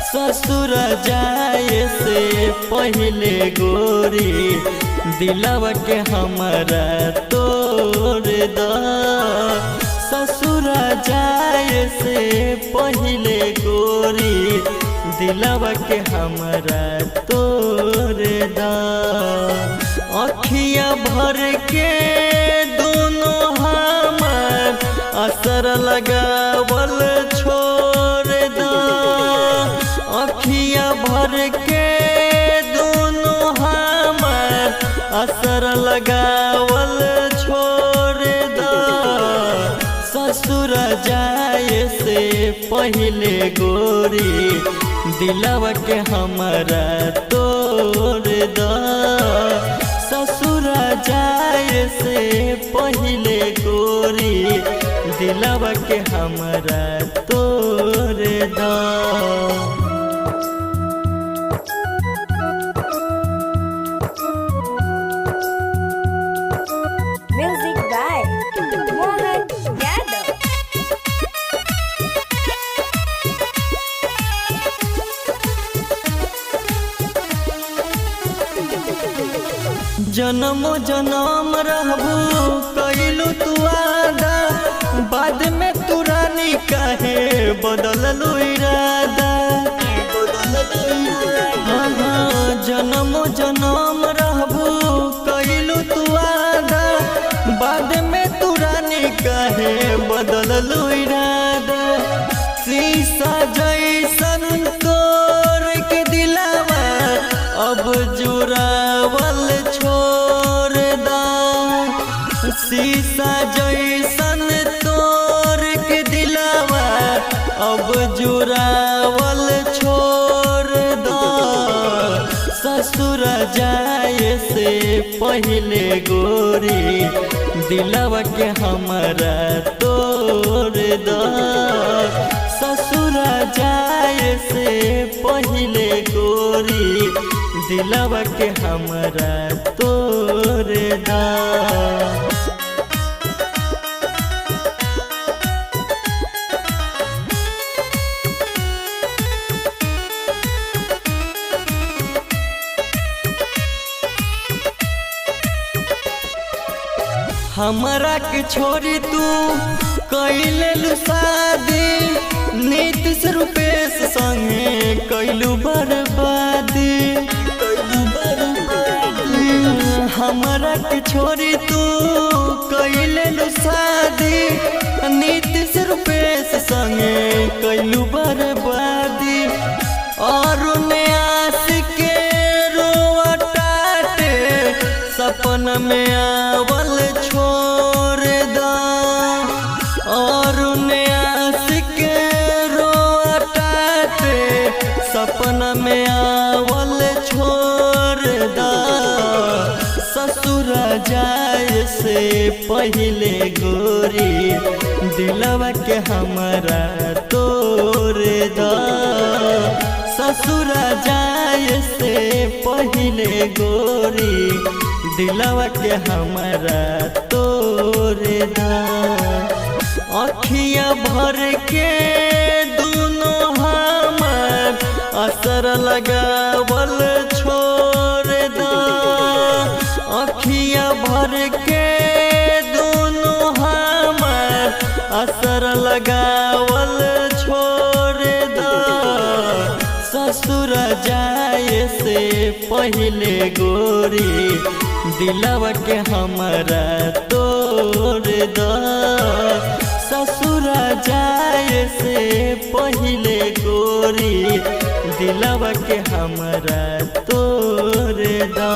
ससुर जाए से पहले गोरी दिलवा के हमारा तोड़ द। ससुर जाए से पहले गोरी दिलवा के हमारा तोड़ द। अखिया भर के दोनों हमार असर लगावल छोड़ द। अखिया भर के दोनों हमार असर लगावल छोड़ द। ससुर जाए से पहले गोरी दिलवा के हमारा तोड़ द। ससुर जाए से पहले गोरी दिलवा के हमारा तोड़ द। Music by Mohan Yadav. जन्म जन्म रहबू कइलू तू वादा, बाद में तू रानी काहे बदललू इरादा। जन्म जन्म रहबू कइलू तू वादा, बाद में तू रानी काहे बदललू इरादा। शीशा जैसन तोर के दिलवा अब जुड़ावल छोड़ द। शीशा जैसन तोर के दिलवा अब जुड़ावल छोड़ द। ससुर जाए से पहले गोरी दिलवा के हमारा तोड़ द। ससुर जाए से पहले गोरी दिलवा के हमारा तोड़ द। हमरा के छोड़ी तू कैलू शादी, नीतीश रूपेश संगे कैलू बर्बादी। हमरा के छोड़ी तू कैलू शादी, नीतीश रूपेश संगे कैलू बर्बादी। और आशिक के रोवटाटे सपन में आवल छोड़ द। और आशिक के रोवटाटे सपन में आवल छोड़ द। ससुर जाए से पहले गोरी दिलवा के हमारा तोड़ द। ससुर जाए से पहले गोरी दिलवा के हमारा तोड़ द। अखिया भर के दोनों हमार असर लगावल छोड़ द। अखिया भर के दोनों हमार असर लगावल छोड़ द। ससुर जाए से पहले गोरी दिलवा के हमारा तोड़ द। ससुर जाए से पहले गोरी दिलवा के हमारा तोड़ द।